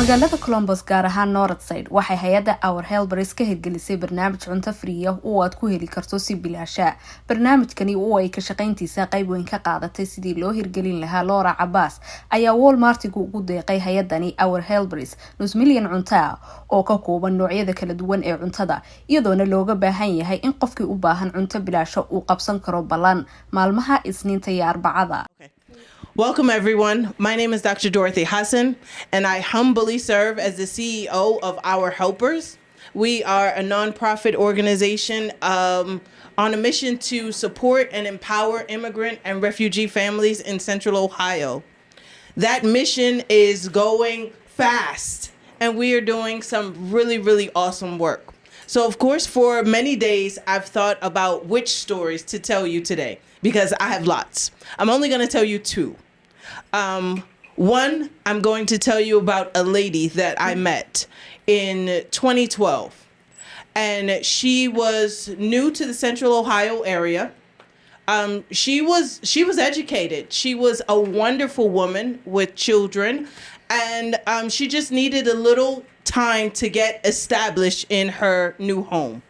magaalada Columbus gaar ahaan Northside waxay hay'adda Our Helpers ka hirgelisay barnaamij cunto free ah oo aad ku heli karto si bilaash ah. Barnaamijkani oo ay ka shaqayntiisa qayb weyn ka qaadatay sidii loo hirgelin lahaa Laura Abbas ayaa Walmart ugu deeqay hay'adani Our Helpers nus milyan cunto oo ka kooban noocyada kala duwan ee cuntada iyadoona looga baahan yahay in qofkii u baahan cunto bilaash uu qabsan karo balan maalmaha Isniinta iyo Arbacada. Welcome, everyone. My name is Dr. Dorothy Hassan, and I humbly serve as the CEO of Our Helpers. We are a nonprofit organization on a mission to support and empower immigrant and refugee families in Central Ohio. That mission is going fast, and we are doing some really, really awesome work. So, of course, for many days, I've thought about which stories to tell you today, because I have lots. I'm only going to tell you two. One, I'm going to tell you about a lady that I met in 2012. And she was new to the Central Ohio area. She was educated. She was a wonderful woman with children. And she just needed a little time to get established in her new home.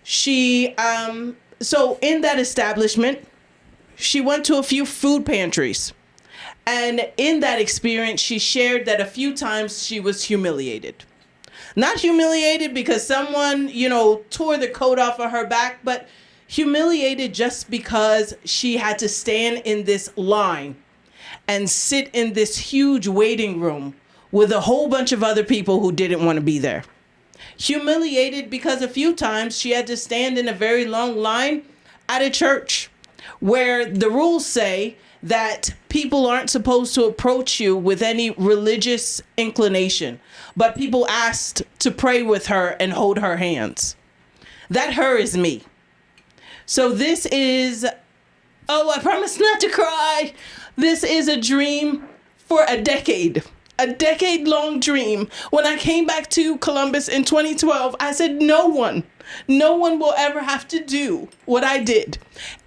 So in that establishment, she went to a few food pantries. And in that experience, she shared that a few times she was humiliated. Not humiliated because someone, tore the coat off of her back, but humiliated just because she had to stand in this line and sit in this huge waiting room with a whole bunch of other people who didn't want to be there. Humiliated because a few times she had to stand in a very long line at a church where the rules say that people aren't supposed to approach you with any religious inclination, but people asked to pray with her and hold her hands. That her is me. So this is, I promise not to cry. This is a dream for a decade-long dream. When I came back to Columbus in 2012, I said, no one will ever have to do what I did.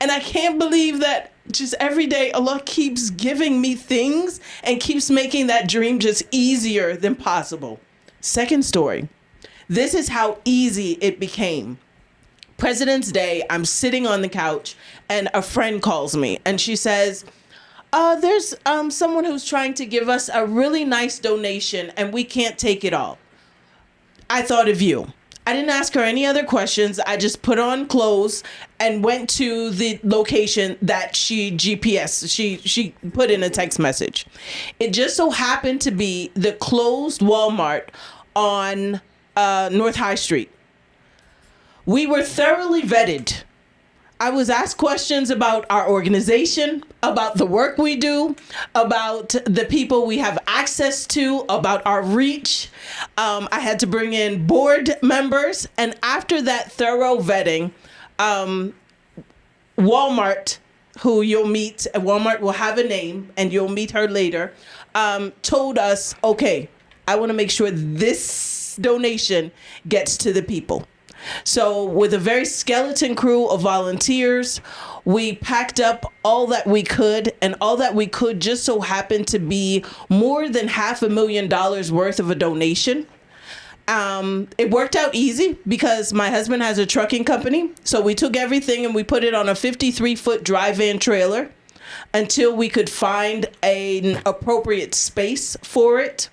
And I can't believe that just every day Allah keeps giving me things and keeps making that dream just easier than possible. Second story. This is how easy it became. President's Day, I'm sitting on the couch and a friend calls me and she says, there's someone who's trying to give us a really nice donation and we can't take it all. I thought of you. I didn't ask her any other questions. I just put on clothes and went to the location that she put in a text message. It just so happened to be the closed Walmart on North High Street. We were thoroughly vetted. I was asked questions about our organization, about the work we do, about the people we have access to, about our reach. I had to bring in board members. And after that thorough vetting, Walmart, who you'll meet, Walmart will have a name and you'll meet her later, told us, okay, I want to make sure this donation gets to the people. So with a very skeleton crew of volunteers, we packed up all that we could, and all that we could just so happened to be more than $500,000 worth of a donation. It worked out easy because my husband has a trucking company. So we took everything and we put it on a 53-foot dry-van trailer until we could find an appropriate space for it.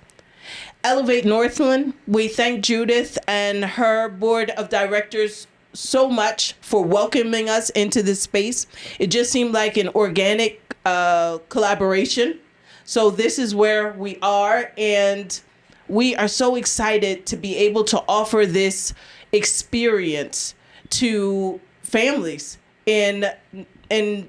Elevate Northland, we thank Judith and her board of directors so much for welcoming us into this space. It just seemed like an organic collaboration. So this is where we are, and we are so excited to be able to offer this experience to families in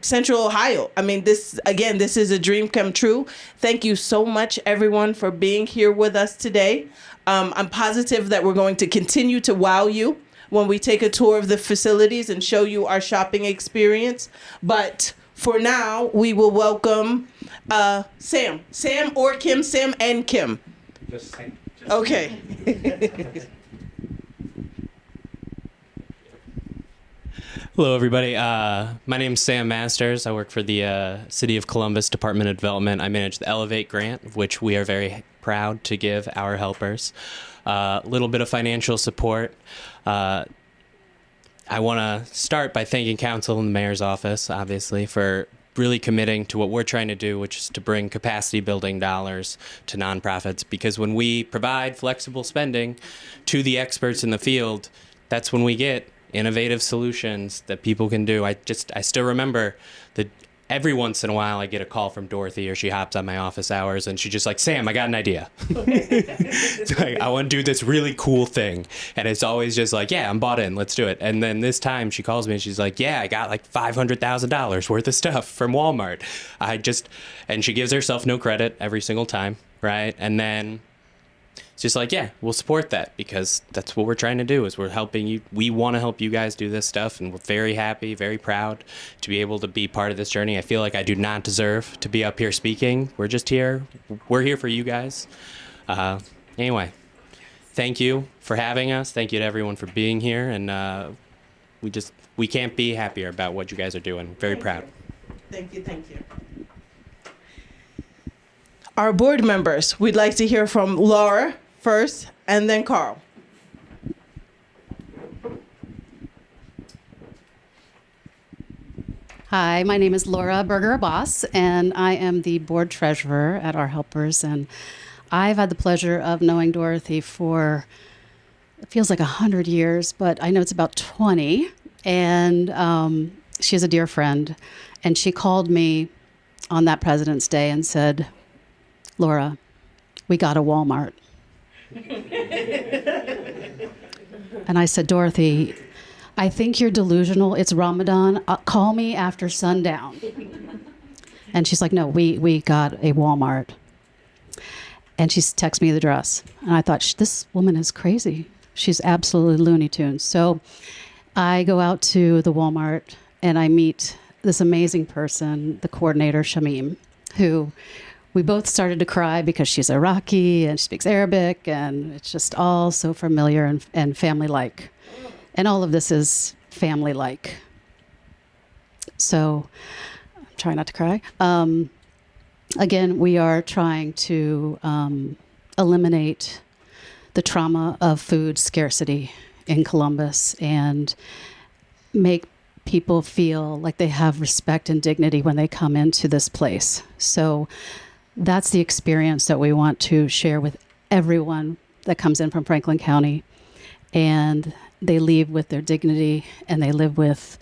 Central Ohio. I mean, this is a dream come true. Thank you so much, everyone, for being here with us today. I'm positive that we're going to continue to wow you when we take a tour of the facilities and show you our shopping experience. But for now, we will welcome Sam or Kim, Sam and Kim. Just Sam. Okay. Hello, everybody. My name's Sam Masters. I work for the City of Columbus Department of Development. I manage the Elevate grant, of which we are very proud to give our helpers. A little bit of financial support. I want to start by thanking Council and the Mayor's office, obviously, for really committing to what we're trying to do, which is to bring capacity building dollars to nonprofits. Because when we provide flexible spending to the experts in the field, that's when we get innovative solutions that people can do. I still remember that every once in a while I get a call from Dorothy, or she hops on my office hours and she's just like, Sam, I got an idea. It's like, I want to do this really cool thing. And it's always just like, yeah, I'm bought in, let's do it. And then this time she calls me and she's like, yeah, I got like $500,000 worth of stuff from Walmart. And she gives herself no credit every single time, right? And then it's just like, yeah, we'll support that, because that's what we're trying to do, is we're helping you. We want to help you guys do this stuff, and we're very happy, very proud to be able to be part of this journey. I feel like I do not deserve to be up here speaking. We're just here. We're here for you guys. Anyway, thank you for having us. Thank you to everyone for being here, and we can't be happier about what you guys are doing. Very proud. Thank you. Our board members, we'd like to hear from Laura first, and then Carl. Hi, my name is Laura Berger-Abbas, and I am the board treasurer at Our Helpers. And I've had the pleasure of knowing Dorothy for, it feels like 100 years, but I know it's about 20. And she's a dear friend. And she called me on that President's Day and said, Laura, we got a Walmart. And I said, Dorothy, I think you're delusional. It's Ramadan. Call me after sundown. And she's like, no, we got a Walmart. And she texted me the address. And I thought, this woman is crazy. She's absolutely Looney Tunes. So I go out to the Walmart and I meet this amazing person, the coordinator, Shamim, who we both started to cry because she's Iraqi and she speaks Arabic, and it's just all so familiar and family-like. And all of this is family-like. So I'm trying not to cry. Again, we are trying to eliminate the trauma of food scarcity in Columbus and make people feel like they have respect and dignity when they come into this place. So that's the experience that we want to share with everyone that comes in from Franklin County. And they leave with their dignity, and they live with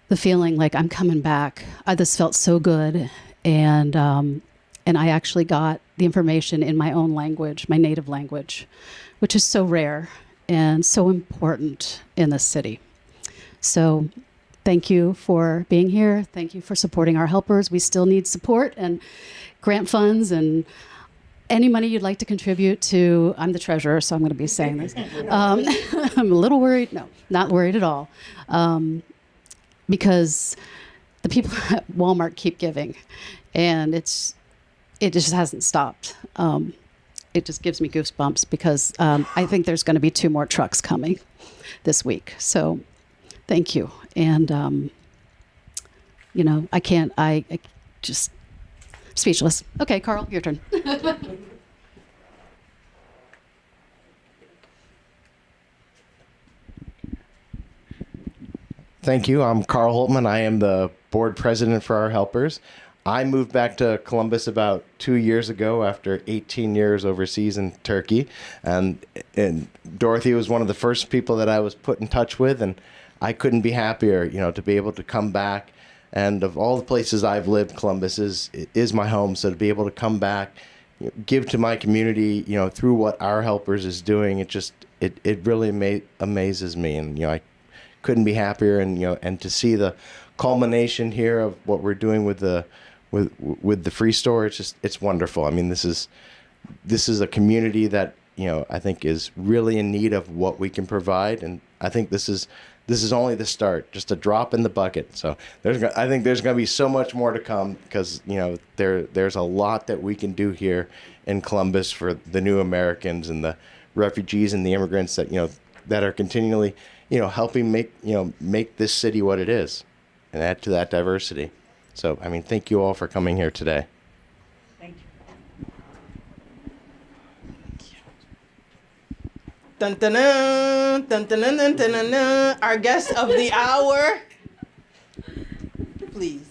the feeling like, I'm coming back. This felt so good. And I actually got the information in my own language, my native language, which is so rare and so important in this city. So thank you for being here. Thank you for supporting Our Helpers. We still need support and grant funds and any money you'd like to contribute to. I'm the treasurer, so I'm going to be saying this. I'm a little worried. No, not worried at all. Because the people at Walmart keep giving, and it just hasn't stopped. It just gives me goosebumps because I think there's going to be 2 more trucks coming this week. So thank you. And, I just speechless. Okay, Carl, your turn. Thank you. I'm Carl Holtman. I am the board president for Our Helpers. I moved back to Columbus about 2 years ago after 18 years overseas in Turkey. And Dorothy was one of the first people that I was put in touch with, and I couldn't be happier, to be able to come back. And of all the places I've lived, Columbus is my home. So to be able to come back, give to my community, through what Our Helpers is doing, it really amazes me. And, I couldn't be happier. And to see the culmination here of what we're doing with the free store, it's wonderful. I mean, this is a community that, I think is really in need of what we can provide. And I think this is only the start, just a drop in the bucket. So I think there's going to be so much more to come because, there's a lot that we can do here in Columbus for the new Americans and the refugees and the immigrants that, that are continually, helping make this city what it is and add to that diversity. So, I mean, thank you all for coming here today. Thank you. Dun, dun, dun, dun, dun, dun, dun, dun, dun. Our guest of the hour. Please.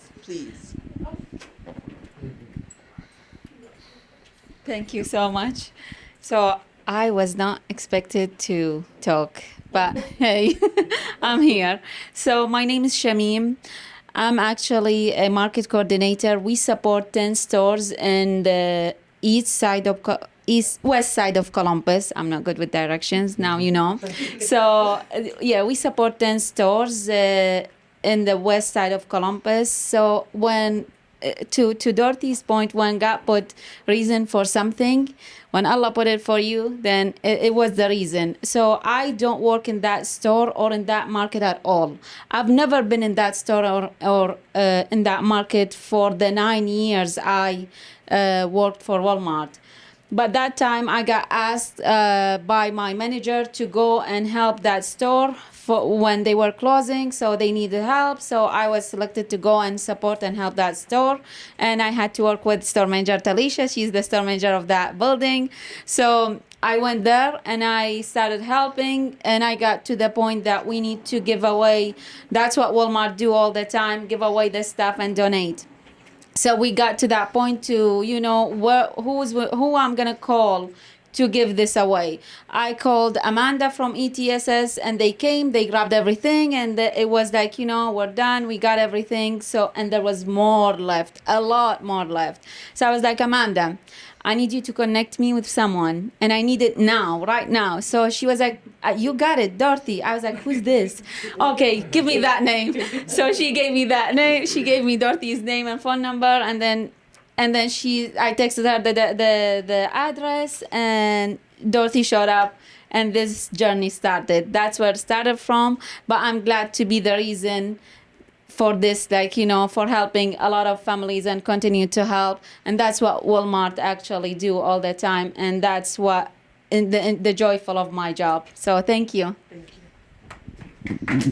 Thank you so much. So I was not expected to talk, but hey, I'm here. So my name is Shamim. I'm actually a market coordinator. We support 10 stores in the west side of Columbus. I'm not good with directions, now you know. So yeah, we support 10 stores in the west side of Columbus. So when to Dorothy's point, when God put reason for something, when Allah put it for you, then it was the reason. So I don't work in that store or in that market at all. I've never been in that store or in that market for the 9 years I worked for Walmart. But that time I got asked by my manager to go and help that store when they were closing, so they needed help. So I was selected to go and support and help that store. And I had to work with store manager Talisha. She's the store manager of that building. So I went there and I started helping, and I got to the point that we need to give away. That's what Walmart do all the time, give away the stuff and donate. So we got to that point to, who I'm going to call to give this away. I called Amanda from ETSS, and they came, they grabbed everything, and it was like, we're done, we got everything. So, and there was more left, a lot more left. So I was like, Amanda, I need you to connect me with someone, and I need it now, right now. So she was like, you got it, Dorothy. I was like, who's this? Okay, give me that name. So she gave me that name. She gave me Dorothy's name and phone number, and then I texted her the address, and Dorothy showed up, and this journey started. That's where it started from. But I'm glad to be the reason for this, for helping a lot of families and continue to help. And that's what Walmart actually do all the time. And that's what in the joyful of my job. So thank you. Thank you.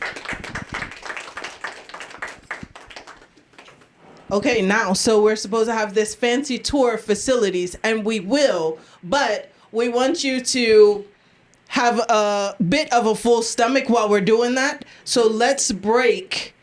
Okay, now, so we're supposed to have this fancy tour of facilities, and we will, but we want you to have a bit of a full stomach while we're doing that. So let's break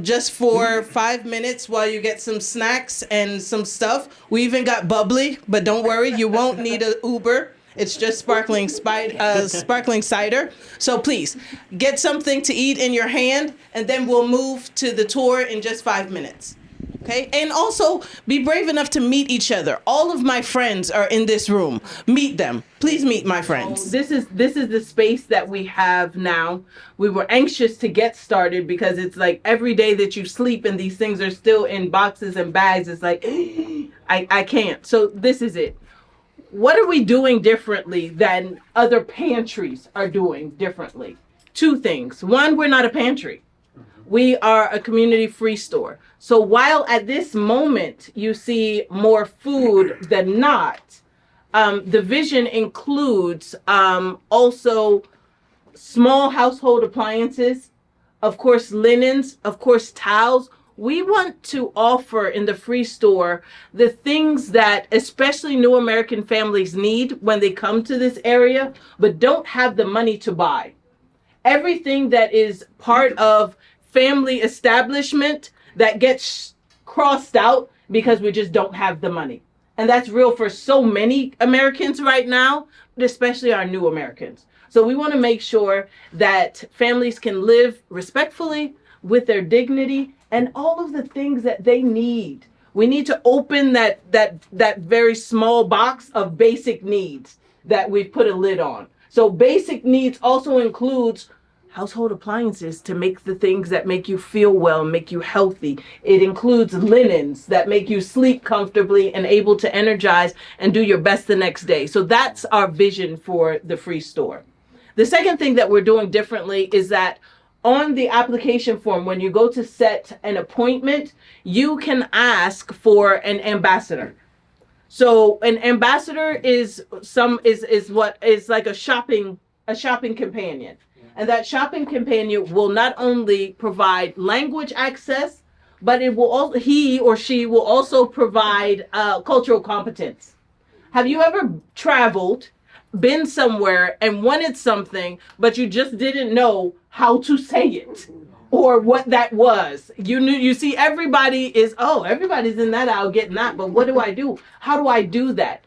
just for 5 minutes while you get some snacks and some stuff. We even got bubbly, but don't worry, you won't need an Uber. It's just sparkling cider. So please, get something to eat in your hand, and then we'll move to the tour in just 5 minutes. Okay, and also be brave enough to meet each other. All of my friends are in this room. Meet them. Please meet my friends. This is the space that we have now. We were anxious to get started because it's like every day that you sleep and these things are still in boxes and bags. It's like, I can't. So this is it. What are we doing differently than other pantries are doing differently? 2 things. One, we're not a pantry. We are a community-free store. So while at this moment you see more food than not, the vision includes also small household appliances, of course linens, of course towels. We want to offer in the free store the things that especially new American families need when they come to this area, but don't have the money to buy. Everything that is part of family establishment that gets crossed out because we just don't have the money. And that's real for so many Americans right now, but especially our new Americans. So we want to make sure that families can live respectfully with their dignity and all of the things that they need. We need to open that very small box of basic needs that we've put a lid on. So basic needs also includes household appliances to make the things that make you feel well, make you healthy. It includes linens that make you sleep comfortably and able to energize and do your best the next day. So that's our vision for the free store. The second thing that we're doing differently is that on the application form, when you go to set an appointment, you can ask for an ambassador. So an ambassador is what is like a shopping companion. And that shopping companion will not only provide language access, but it will also, he or she will also provide cultural competence. Have you ever traveled, been somewhere and wanted something, but you just didn't know how to say it or what that was? You see, everybody's in that aisle getting that, but what do I do? How do I do that?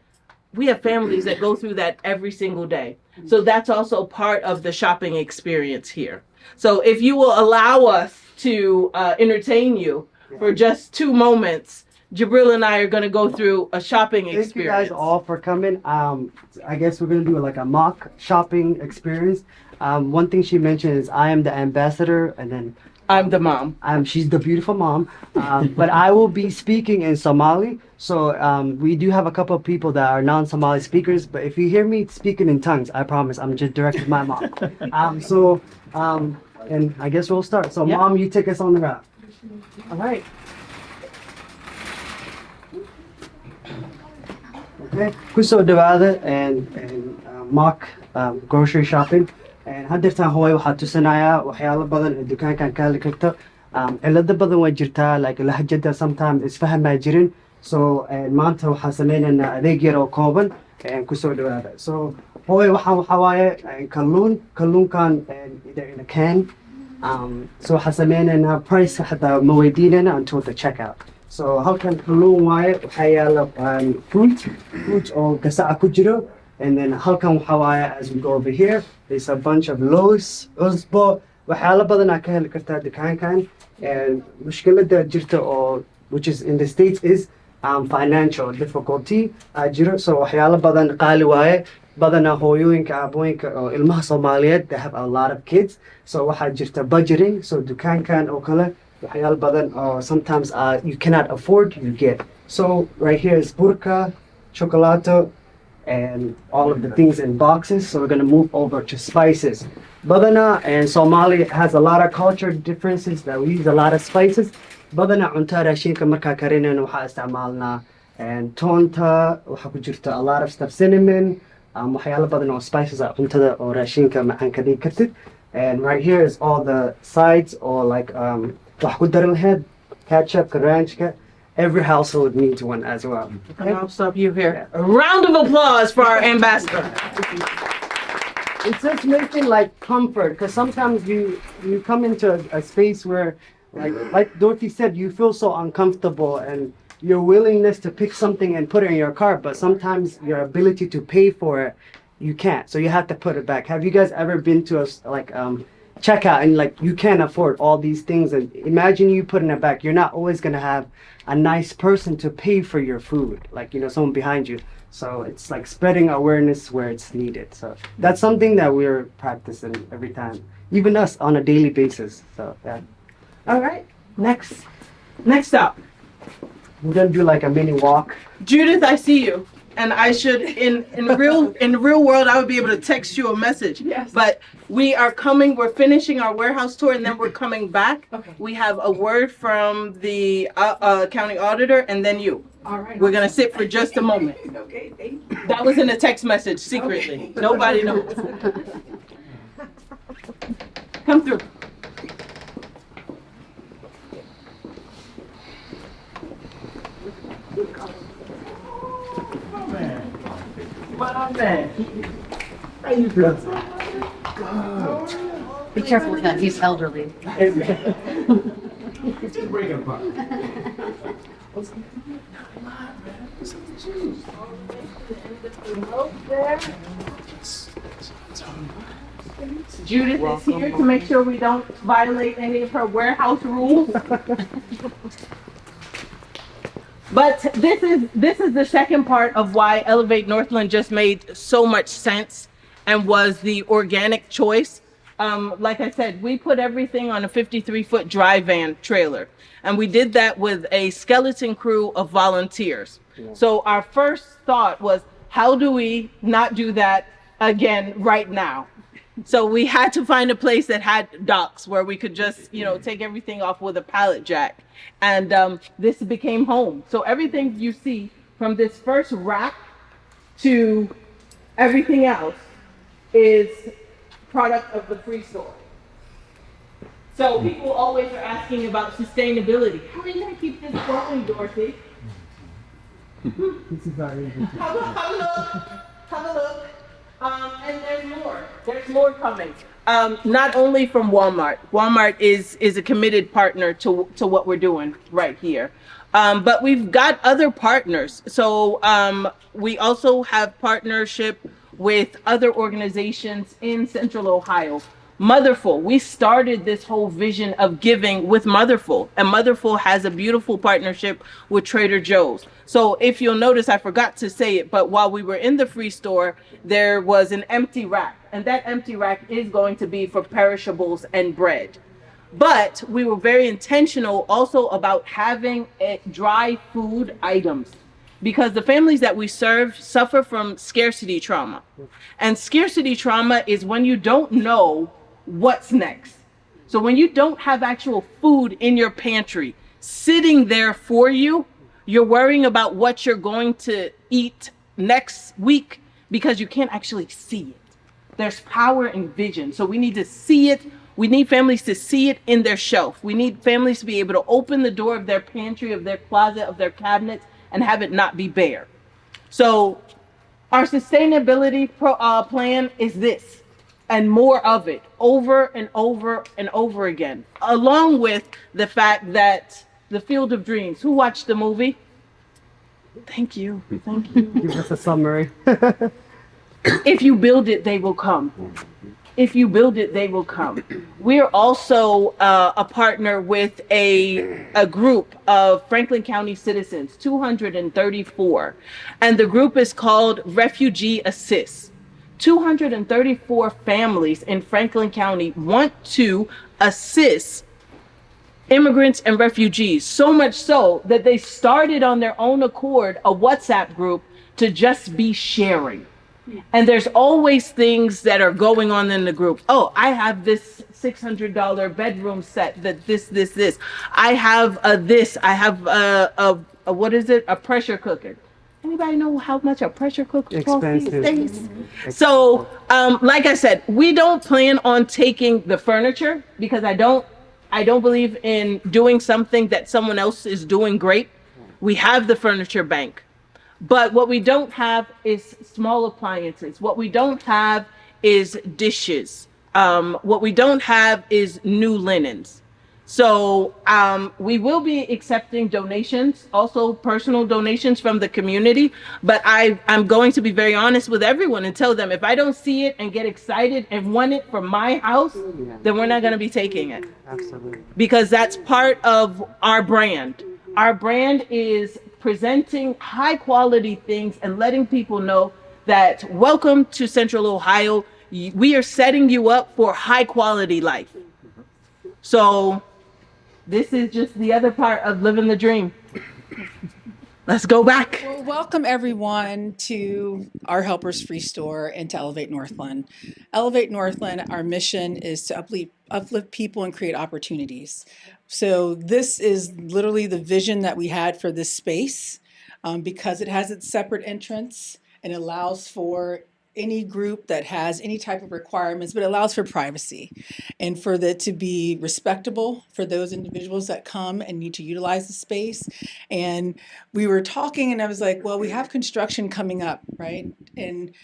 We have families that go through that every single day. So that's also part of the shopping experience here. So if you will allow us to entertain you for just 2 moments, Jabril and I are going to go through a shopping experience. Thank you guys all for coming. I guess we're going to do like a mock shopping experience. One thing she mentioned is I am the ambassador, and then I'm the mom. She's the beautiful mom. But I will be speaking in Somali. So we do have a couple of people that are non-Somali speakers. But if you hear me speaking in tongues, I promise I'm just directing my mom. And I guess we'll start. So Yep. Mom, you take us on the route. All right. Okay. Kusoo dhawaada and mock grocery shopping. And haddeertaan hooy waxaa tusinayaa waxyaalo badan ee dukaankan ka heli karto. Cilado badan waa jirtaa, like lahjada sometimes isfahamaa jirin. So maanta waxaan sameynaynaa adeeg yar oo kooban kusoo dhawaada. So hooy waxaa waaye kalluunkan in a can. So waxaan sameynaynaa price xataa ma weydiinayna until the checkout. So halkan kalluun waaye waxaa yaala fruit oo gasaca ku jiro. And then halkan waxaa waaye, as we go over here, there's a bunch of loaves, usbo, waxyaalo badan aa ka heli kartaa dukaankan. And mushkilada jirta oo, which is in the States, is financial difficulty jiro. So waxyaalo badan qaali waaye. Badana hooyooyinka aabooyinka oo ilmaha Soomaaliyeed, they have a lot of kids. So waxaa jirta budgeting. So dukaankan oo kale waxyaalo badan oo sometimes you cannot afford, you get. So right here is burka, chocolato, and all of the things in boxes. So we're gonna move over to spices. Badana and Somali has a lot of culture differences that we use a lot of spices. Badana cunta raashinka markaa karinayno waxaa isticmaalnaa and tonta, waxaa ku jirta a lot of stuff, cinnamon, waxyaalo badan oo spices ah cuntada oo raashinka macaan ka dhigi kartid. And right here is all the sides, or like wax ku daran lahayd, ketchup, ranchka. Every household needs one as well. Okay. I'll stop you here. A round of applause for our ambassador. It's just making like comfort, because sometimes you come into a space where, like Dorothy said, you feel so uncomfortable, and your willingness to pick something and put it in your cart, but sometimes your ability to pay for it, you can't. So you have to put it back. Have you guys ever been to a checkout and like you can't afford all these things, and imagine you putting it back? You're not always gonna have a nice person to pay for your food, like, you know, someone behind you. So it's like spreading awareness where it's needed. So that's something that we're practicing every time, even us on a daily basis. So yeah. All right. Next up. We're gonna do like a mini walk. Judith, I see you. And I should, in the real world, I would be able to text you a message. Yes. But we're finishing our warehouse tour, and then we're coming back. Okay. We have a word from the county auditor, and then you. All right. We're gonna sit for just a moment. Okay. Thank you. That was in a text message secretly. Okay. Nobody knows. Come through. How you doing? Be careful with him, he's elderly. Judith is here to make sure we don't violate any of her warehouse rules. But this is the second part of why Elevate Northland just made so much sense and was the organic choice. Like I said, we put everything on a 53-foot dry van trailer, and we did that with a skeleton crew of volunteers. Yeah. So our first thought was, how do we not do that again right now? So we had to find a place that had docks where we could just, take everything off with a pallet jack. And this became home. So everything you see from this first rack to everything else is product of the free store. So people always are asking about sustainability. How are you going to keep this going, Dorothy? This is very interesting. Have a look. Have a look. And there's more. There's more coming. Not only from Walmart. Walmart is a committed partner to what we're doing right here. But we've got other partners. So we also have partnership with other organizations in Central Ohio. Motherful, we started this whole vision of giving with Motherful, and Motherful has a beautiful partnership with Trader Joe's. So if you'll notice, I forgot to say it, but while we were in the free store, there was an empty rack, and that empty rack is going to be for perishables and bread. But we were very intentional also about having dry food items, because the families that we serve suffer from scarcity trauma. And scarcity trauma is when you don't know what's next. So when you don't have actual food in your pantry sitting there for you, you're worrying about what you're going to eat next week because you can't actually see it. There's power in vision. So we need to see it. We need families to see it in their shelf. We need families to be able to open the door of their pantry, of their closet, of their cabinets, and have it not be bare. So our sustainability plan is this, and more of it, over and over and over again, along with the fact that the Field of Dreams, who watched the movie? Thank you. Thank you. Give us a summary. If you build it, they will come. If you build it, they will come. We're also a partner with a group of Franklin County citizens, 234. And the group is called Refugee Assist. 234 families in Franklin County want to assist immigrants and refugees, so much so that they started on their own accord a WhatsApp group to just be sharing. And there's always things that are going on in the group. Oh, I have this $600 bedroom set that this. I have this. I have a what is it? A pressure cooker. Anybody know how much a pressure cooker costs these days? So, like I said, we don't plan on taking the furniture because I don't believe in doing something that someone else is doing great. We have the furniture bank. But what we don't have is small appliances. What we don't have is dishes. What we don't have is new linens. So we will be accepting donations, also personal donations from the community. But I'm going to be very honest with everyone and tell them if I don't see it and get excited and want it for my house, then we're not going to be taking it. Absolutely. Because that's part of our brand. Our brand is presenting high quality things and letting people know that welcome to Central Ohio. We are setting you up for high quality life. So this is just the other part of living the dream. Let's go back. Well, welcome everyone to our Helpers Free Store and to Elevate Northland. Elevate Northland, our mission is to uplift people and create opportunities. So this is literally the vision that we had for this space because it has its separate entrance and allows for any group that has any type of requirements, but allows for privacy and for it to be respectable for those individuals that come and need to utilize the space. And we were talking and I was like, well, we have construction coming up, right? And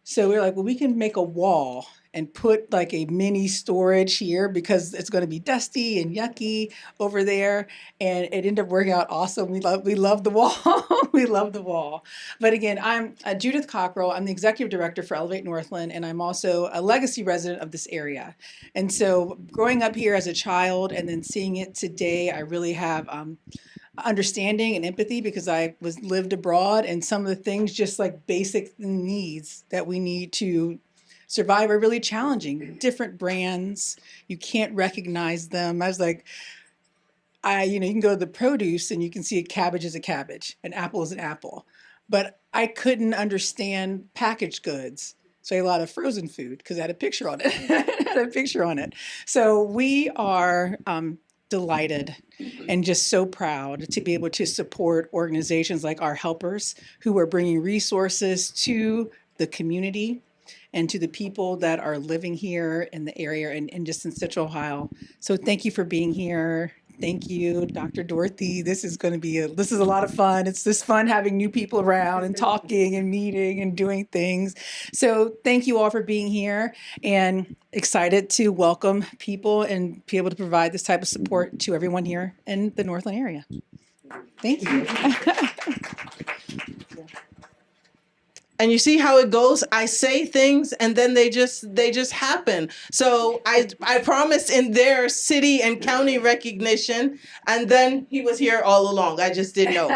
so we were like, well, we can make a wall and put like a mini storage here because it's going to be dusty and yucky over there. And it ended up working out awesome. We love the wall. We love the wall. But again, I'm Judith Cockrell. I'm the executive director for Elevate Northland, and I'm also a legacy resident of this area. And so growing up here as a child and then seeing it today, I really have understanding and empathy because I lived abroad, and some of the things, just like basic needs that we need to survive, are really challenging. Different brands, you can't recognize them. I was like, you can go to the produce and you can see a cabbage is a cabbage, an apple is an apple, but I couldn't understand packaged goods. So I had a lot of frozen food because I had a picture on it. So we are delighted and just so proud to be able to support organizations like our helpers who are bringing resources to the community and to the people that are living here in the area and just in Central Ohio. So thank you for being here. Thank you, Dr. Dorothy. This is a lot of fun. It's just fun having new people around and talking and meeting and doing things. So thank you all for being here, and excited to welcome people and be able to provide this type of support to everyone here in the Northland area. Thank you. And you see how it goes? I say things and then they just happen. So I promised in their city and county recognition, and then he was here all along. I just didn't know.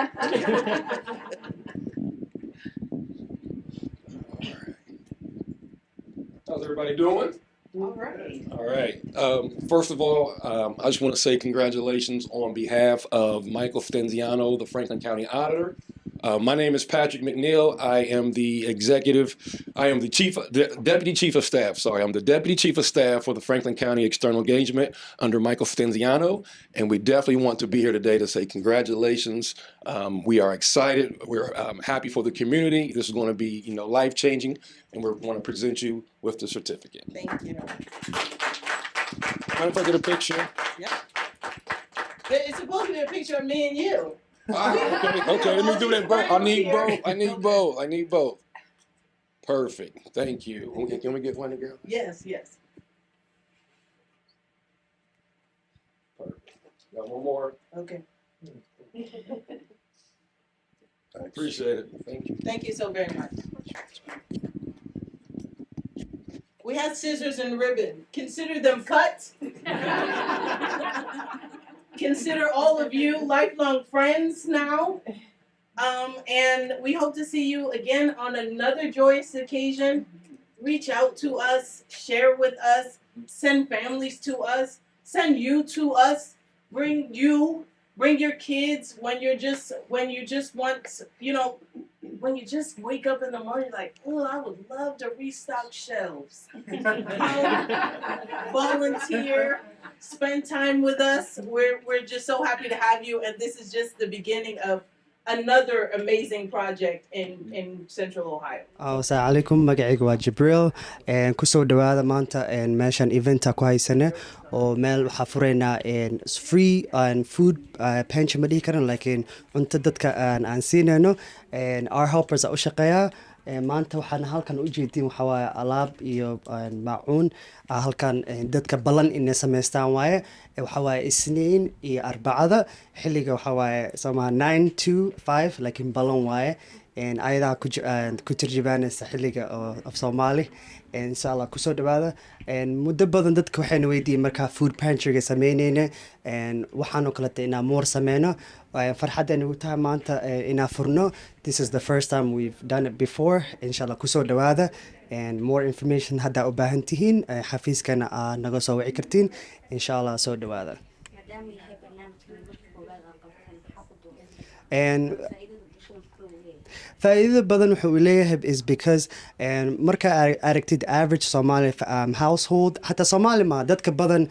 How's everybody doing? All right. All right. First of all, I just want to say congratulations on behalf of Michael Stenziano, the Franklin County Auditor. My name is Patrick McNeil. I am the Deputy Chief of Staff. Sorry, I'm the Deputy Chief of Staff for the Franklin County External Engagement under Michael Stenziano. And we definitely want to be here today to say congratulations. We are excited. We're happy for the community. This is going to be, life-changing, and we want to present you with the certificate. Thank you. Mind if I get a picture? Yeah. It's supposed to be a picture of me and you. Okay, let me do that. I need both. Perfect. Thank you. Can we get one again? Yes. Perfect. Got one more. Okay. I appreciate it. Thank you. Thank you so very much. We had scissors and ribbon. Consider them cut. Consider all of you lifelong friends now. And we hope to see you again on another joyous occasion. Reach out to us, share with us, send families to us, send you to us, bring your kids when you just want, when you just wake up in the morning like, oh, I would love to restock shelves. Volunteer, spend time with us. We're just so happy to have you, and this is just the beginning of another amazing project in Central Ohio. Assalamu alaikum, magacayga waa Jibril, kusoo dhawaada maanta meeshan eventa ku haysane oo meel waxa fureynaa free and food pantry ma dhihi karan laakiin cunto dadka aan siinayno, our helpers u shaqeeya. Maanta waxaan halkan u jeedin waxa waaye alaab iyo maacuun halkan dadka balan inay sameystaan waaye waxa waaye Isniin iyo Arbacada xilliga waxa waaye Soomaa 9 to 5 laakiin balan waaye ayadaa ku tarjumaanaysa xilliga of Soomaali insha Allah kusoo dhawaada. Muddo badan dadka waxayna weydiiyeen markaa food pantryga sameynayna waxaanoo kaleta inaan moor sameyno. Farxadda ugu tahay maanta inaan furno. This is the first time we've done it before. Insha Allah kusoo dhawaada. And more information haddaa u baahan tihiin xafiiskana naga soo wici kartiin. Insha Allah soo dhawaada. And faa'iidada badan wuxuu leeyahay is because marka aragtid average Somali household hatta Somali ma dadka badan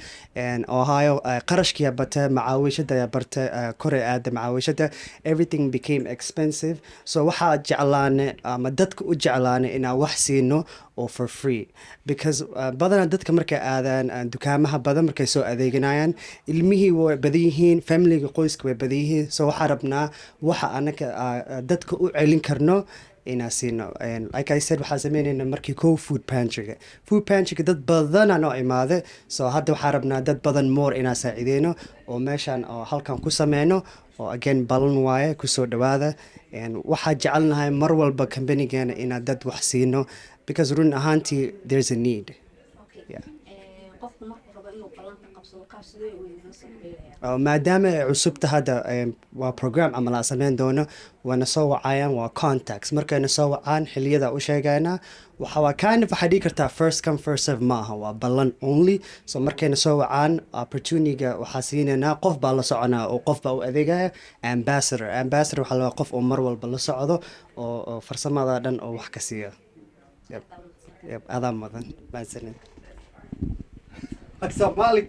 Ohio qarashkiya bata macaawishada barta kore aada macaawishada everything became expensive, so waxa jeclaane ama dadka u jeclaane inaa wax siino or for free because badana dadka markay aadaan dukaamaha badan markay soo adeeganayaan ilmihii way badan yihiin, family-ga qoyska way badan yihiin, so waxa rabnaa waxa anaka dadka u celin karno inaa siino. And like I said waxaan sameynayna markii food pantryga dad badan noo imaade, so hadda waxaan rabnaa dad badan more inaa saacideyno oo meeshan oo halkan ku sameyno oo again balan waaye kusoo dhawaada. And waxaa jecelnahay mar walba company-geena inaa dad wax siino because run ahaantii there's a need. Yeah. maadaama ay cusubta hadda waa program ama la sameyn doono wana soo wacayaan waa contacts markayna soo wacaan xiliyada u sheegayna waxa kind of waxaa dhigi kartaa first come first serve maaha waa ballan only, so markayna soo wacaan opportunity-ga waxaa siinayna qof baa la soconaa oo qof baa u adeegaya ambassador waxaa la qof oo mar walba la socdo oo farsamada dhan oo wax ka siiya. Yep. Adaa mudan. Somali.